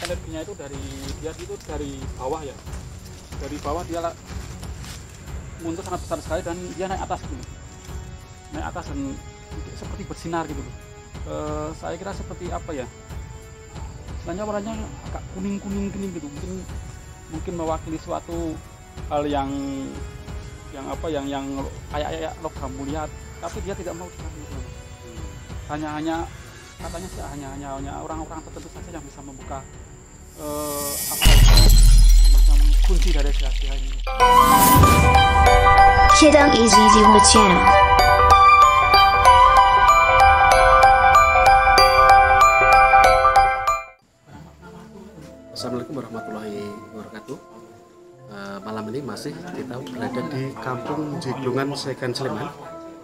energinya itu dari bawah ya. Dari bawah dia muncul sangat besar sekali dan dia naik atas gitu. Naik atas dan seperti bersinar gitu. Saya kira seperti apa ya? Istilahnya warnanya agak kuning-kuning gitu. Mungkin mewakili suatu hal yang kayak logam mulia, tapi dia tidak mau diambil. Hanya katanya sih hanya orang-orang tertentu saja yang bisa membuka macam kunci dari rahasia ini. Kidang Easy Zero Channel. Assalamualaikum warahmatullahi wabarakatuh. Malam ini masih kita berada di Kampung Jiglungan, Sragen, Sleman.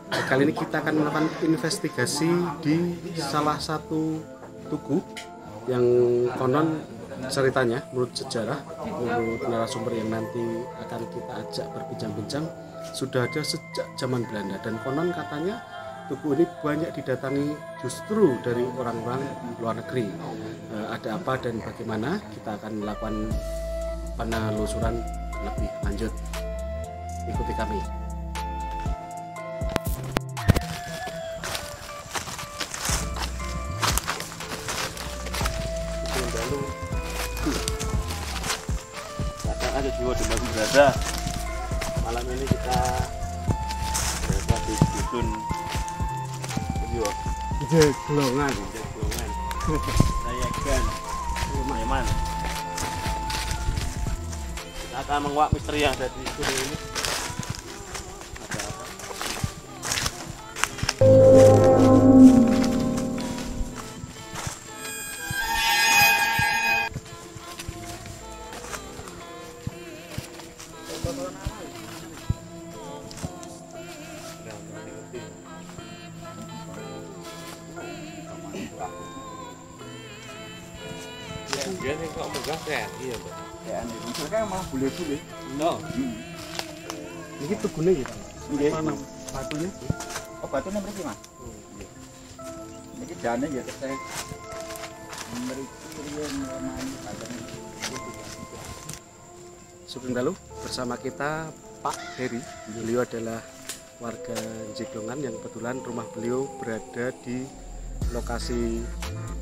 Kali ini kita akan melakukan investigasi di salah satu tugu yang konon ceritanya menurut sejarah, menurut narasumber yang nanti akan kita ajak berbincang-bincang, sudah ada sejak zaman Belanda, dan konon katanya tugu ini banyak didatangi justru dari orang-orang luar negeri. Ada apa dan bagaimana, kita akan melakukan penelusuran lebih lanjut. Ikuti kami. Ada jiwa dimana berada. Malam ini kita berada di dusun Jiglungan. Sragen, Sleman. Kita akan menguak misteri yang ada di dusun ini. Ada apa? Dia nih kok megah kayak iya, Mbak. Ya, ini malah bule-bule. No. Ini tugune gitu. Nggih. Mana batunya? Oh, batunya mriki, Mas. Niki jane ya saya mriki riyen main batunya. Sugeng dalu, bersama kita Pak Heri. Beliau adalah warga Jiglungan yang kebetulan rumah beliau berada di lokasi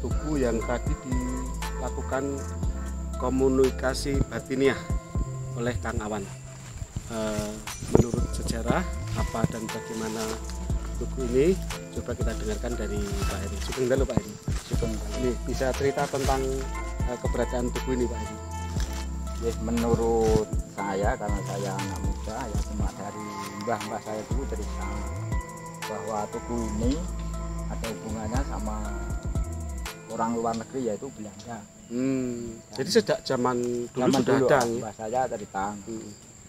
tugu yang tadi dilakukan komunikasi batiniah oleh Kang Awan. Menurut sejarah apa dan bagaimana tugu ini, coba kita dengarkan dari Pak Heri. Sugeng dalu, Pak Heri. Ini bisa cerita tentang keberadaan tugu ini, Pak Heri. Menurut saya, karena saya anak muda ya, cuma dari mbah-mbah saya dulu cerita bahwa tugu ini ada hubungannya sama orang luar negeri, yaitu Belanda. Jadi sejak zaman dulu sudah ada. Mbah saya cerita.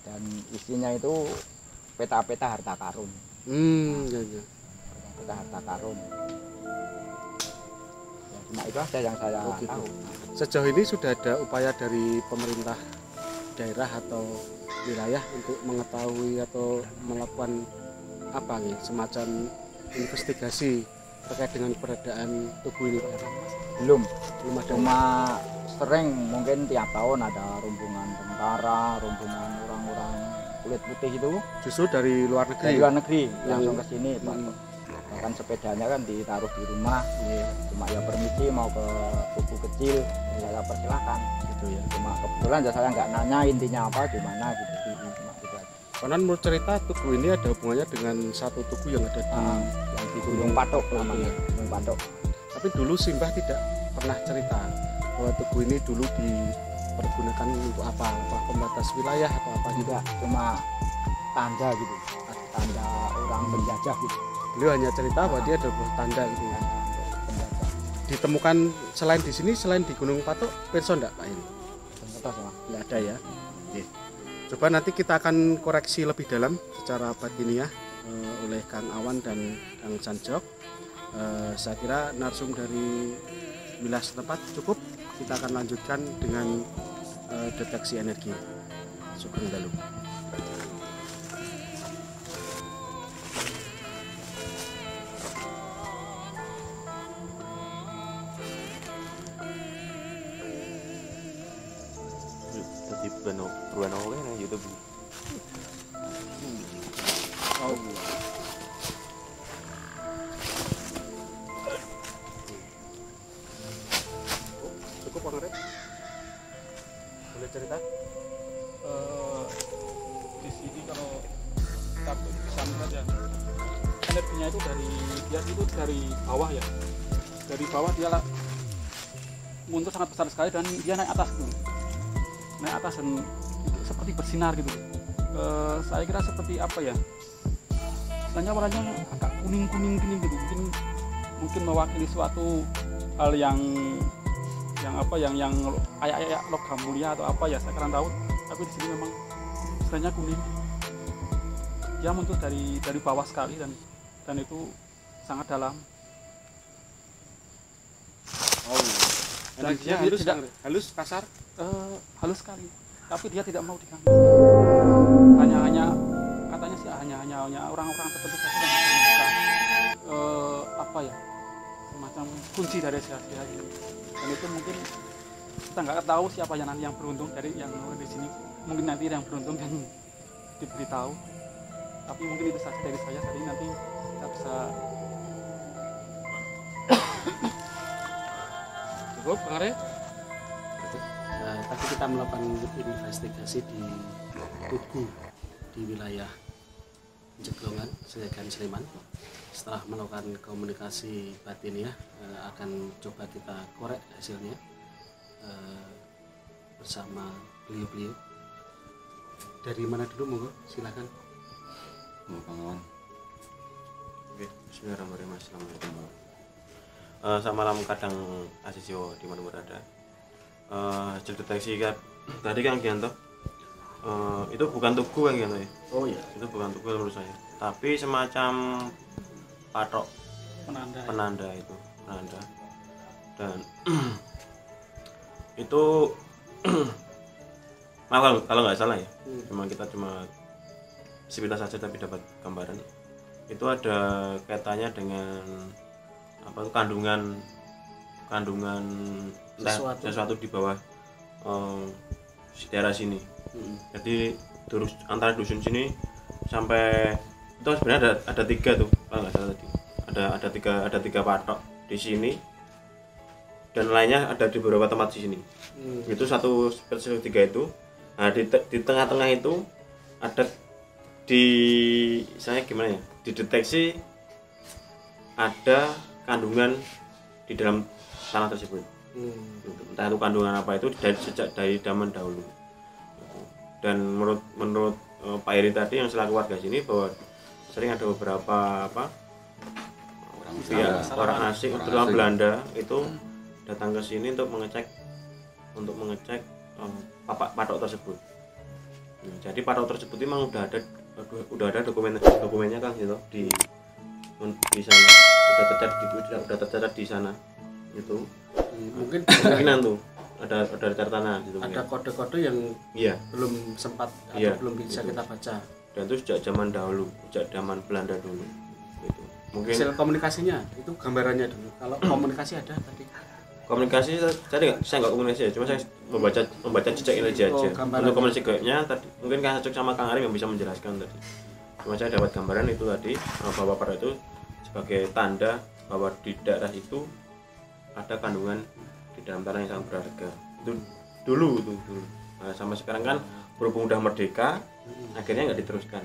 Dan isinya itu peta-peta harta karun. Ya. Peta harta karun. Ya, cuma itu aja yang saya tahu. Sejauh ini sudah ada upaya dari pemerintah daerah atau wilayah untuk mengetahui atau melakukan apa nih, semacam investigasi terkait dengan keberadaan tugu ini, Pak? Belum ada. Cuma sering mungkin tiap tahun ada rombongan tentara, rombongan orang-orang kulit putih itu Justru dari luar negeri. dari luar negeri langsung ke sini, Pak. Bahkan sepedanya kan ditaruh di rumah. Cuma ya permisi mau ke tugu kecil, saya persilahkan gitu ya. Cuma kebetulan ya saya nggak nanya intinya apa gimana gitu. Cuma gitu aja. Karena menurut cerita tugu ini ada hubungannya dengan satu tugu yang ada di Yang di Gunung Patok namanya, Gunung Patok. Tapi dulu Simbah tidak pernah cerita bahwa tugu ini dulu dipergunakan untuk apa pembatas wilayah atau apa gitu. Tidak, cuma tanda gitu, tanda orang penjajah gitu. Beliau hanya cerita bahwa dia ada tanda gitu. Penjajah. Ditemukan selain di sini, selain di Gunung Patok, pirsa enggak, Pak ini? Contoh sama. Enggak ada ya. Oke. Coba nanti kita akan koreksi lebih dalam secara batiniah oleh Kang Awan dan Kang Sanjok. Saya kira narsum dari wilayah setempat cukup. Kita akan lanjutkan dengan deteksi energi. Sugeng dalu. buruan oke nang YouTube. Cukup Bang Arif? Boleh cerita? Di sini kalau kita bisa melihat ya, energinya itu dari bawah ya, dari bawah dia muncul sangat besar sekali dan dia naik atas dan seperti bersinar gitu. Saya kira seperti apa ya, istilahnya warnanya agak kuning gitu, mungkin mewakili suatu hal yang kayak logam mulia atau apa ya, saya kurang tahu. Tapi di sini memang istilahnya kuning, dia muncul dari bawah sekali dan itu sangat dalam. Energinya halus kasar. Halus sekali, tapi dia tidak mau diganggu. Hanya katanya sih hanya orang-orang tertentu saja yang bisa membuka apa ya, semacam kunci dari rahasia ini. Dan itu mungkin kita nggak tahu siapa yang nanti yang beruntung dari yang di sini. Mungkin nanti yang beruntung dan diberitahu. Tapi mungkin itu saja dari saya. Jadi nanti kita bisa Cukup Bang Arif? Tadi kita melakukan investigasi di Tugu di wilayah Jeglongan, Segan Sleman. Setelah melakukan komunikasi batin ya, akan coba kita korek hasilnya bersama beliau-beliau. Dari mana dulu monggo, silakan. Pangawan. Oke, bismillahirrahmanirrahim. Assalamualaikum. Selamat malam kadang Asisio di mana berada. Hasil deteksi tadi Kang Gianto, itu bukan tugu Kang Gianto ya? Oh iya, itu bukan tugu menurut saya, tapi semacam patok penanda dan itu kalau nggak salah ya, cuma sepintas saja tapi dapat gambaran itu ada kaitannya dengan apa, kandungan sesuatu di bawah daerah sini. Jadi antara dusun sini sampai itu sebenarnya ada tiga tuh kalau nggak salah tadi, ada tiga patok di sini dan lainnya ada di beberapa tempat di sini. Itu satu spesial tiga itu. Nah di tengah-tengah itu ada dideteksi ada kandungan di dalam tanah tersebut. Entah itu kandungan apa itu dari zaman dahulu. Dan menurut Pak Eri tadi yang selaku warga sini bahwa sering ada beberapa orang asing terutama Belanda itu datang ke sini untuk mengecek patok tersebut. Jadi patok tersebut memang udah ada dokumennya Kang gitu di sana, udah tercatat di sana itu. Mungkin kemungkinan tuh ada catatan gitu. Ada kode-kode yang belum sempat atau belum bisa kita baca. Dan itu sejak zaman dahulu, sejak zaman Belanda dulu. Gitu. Mungkin hasil komunikasinya itu gambarannya dulu. Kalau komunikasi ada tadi. Komunikasi saya nggak komunikasi ya, cuma saya membaca jejak energi aja. Untuk komunikasi kayaknya tadi mungkin Kang Acuk sama Kang Arif yang bisa menjelaskan tadi. Cuma saya dapat gambaran itu tadi bahwa pada itu sebagai tanda bahwa di daerah itu ada kandungan di dalam tanah yang sangat berharga. Itu dulu. Nah, sampai sekarang kan berhubung udah merdeka, akhirnya nggak diteruskan.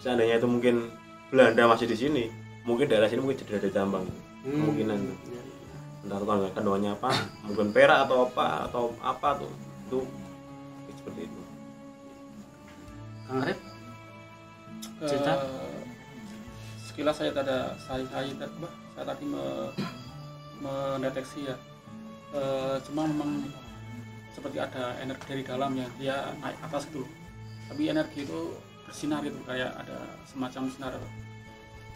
Seandainya itu mungkin Belanda masih di sini, mungkin daerah sini mungkin jadi ada tambang. Kemungkinan tuh. Entah itu kandungannya apa, mungkin perak atau apa tuh. Itu seperti itu. Kang Arif? Cerita? Sekilas saya tadi mendeteksi ya, cuma memang seperti ada energi dari dalam ya, dia naik atas gitu, tapi energi itu bersinar gitu, kayak ada semacam sinar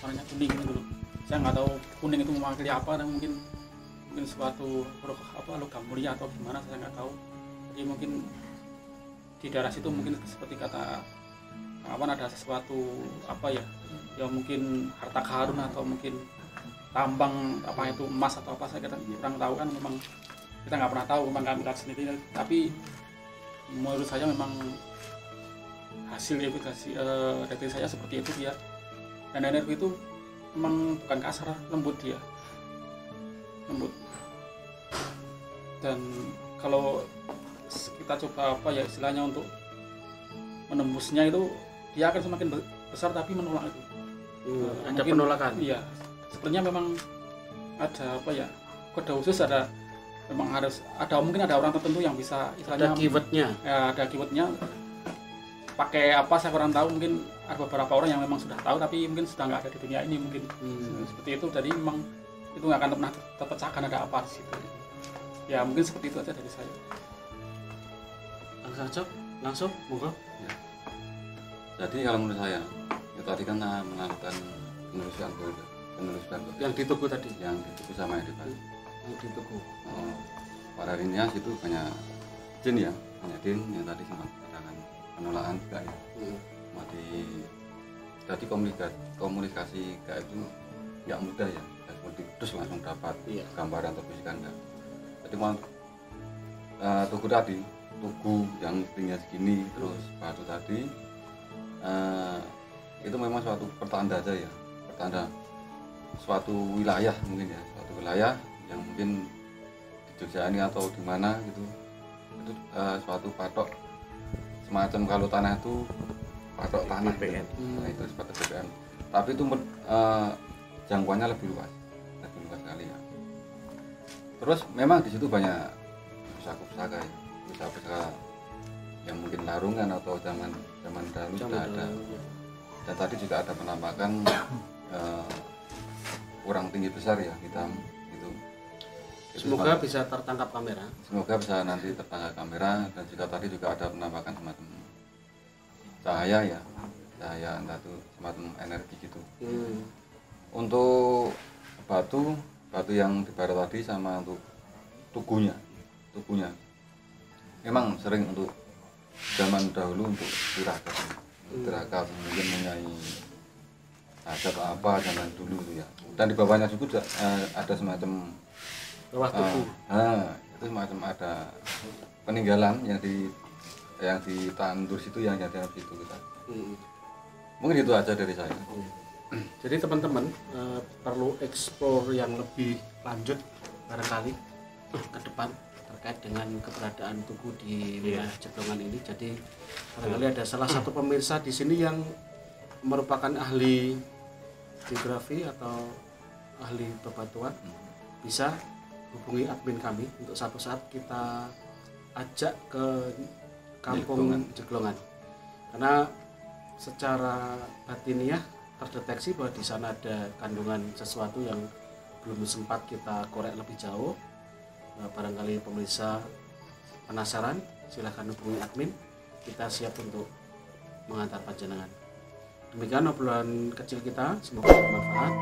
warnanya kuning gitu loh. Saya nggak tahu kuning itu mewakili apa, dan mungkin suatu logam mulia atau gimana, saya nggak tahu. Jadi mungkin di daerah situ mungkin seperti kata kawan ada sesuatu apa ya, mungkin harta karun atau mungkin tambang apa itu emas atau apa, saya kurang tahu kan, memang kita nggak pernah tahu, memang kami lihat sendiri. Tapi menurut saya memang hasil evaluasi rating saya seperti itu dia. Dan energi itu memang bukan kasar, lembut dia, lembut. Dan kalau kita coba apa ya istilahnya untuk menembusnya itu dia akan semakin besar tapi menolak itu. Ada Mungkin, penolakan. iya, sebenarnya memang ada apa ya kode khusus, ada memang harus ada, mungkin ada orang tertentu yang bisa istilahnya Ada keywordnya. ya, ada keywordnya pakai apa saya kurang tahu, mungkin ada beberapa orang yang memang sudah tahu tapi mungkin sudah nggak ada di dunia ini mungkin. Seperti itu, jadi memang itu nggak akan pernah terpecahkan ada apa di situ ya, mungkin seperti itu aja dari saya. Langsung monggo. Jadi kalau menurut saya ya tadi kan melakukan penelusuran Yang di Tugu tadi. yang dituju sama yang dibahas. Yang di Tugu. Pada akhirnya itu banyak jin ya, banyak jin yang tadi sempat katakan penolakan juga ya. Mati tadi komunikasi kayak itu nggak mudah ya, seperti terus langsung dapat gambaran atau bisikan enggak. Jadi mau Tugu tadi, Tugu yang tingginya segini, terus batu tadi itu memang suatu pertanda aja ya, pertanda suatu wilayah mungkin ya, suatu wilayah yang mungkin di Jogja ini atau di mana gitu, itu suatu patok semacam kalau tanah itu patok tanah BPN. Nah, itu seperti BPN, tapi itu jangkauannya lebih luas sekali ya. Terus memang di situ banyak pusaka ya, pusaka yang mungkin larungan atau zaman dahulu sudah ada. Dan tadi juga ada penampakan kurang tinggi besar ya, hitam gitu. Semoga bisa tertangkap kamera. Semoga bisa nanti tertangkap kamera. Dan juga tadi juga ada penampakan semacam cahaya ya, cahaya entah itu semacam energi gitu. Untuk batu yang di barat tadi sama untuk tugunya memang sering untuk zaman dahulu untuk tirakat mungkin mengenai hajat apa zaman dulu itu ya. Dan di bawahnya juga ada semacam Bawah Tugu. itu semacam ada peninggalan yang ditandur situ, yang ada di situ kita. Mungkin itu aja dari saya. Jadi teman-teman perlu eksplor yang lebih lanjut barangkali ke depan terkait dengan keberadaan Tugu di wilayah Jeglongan ini. Jadi barangkali ada salah satu pemirsa di sini yang merupakan ahli geografi atau ahli bebatuan, bisa hubungi admin kami untuk satu saat kita ajak ke kampung Jeglongan. Karena secara batiniah terdeteksi bahwa di sana ada kandungan sesuatu yang belum sempat kita korek lebih jauh. Barangkali pemirsa penasaran, silahkan hubungi admin, kita siap untuk mengantar panjenengan. Demikian obrolan kecil kita, semoga bermanfaat.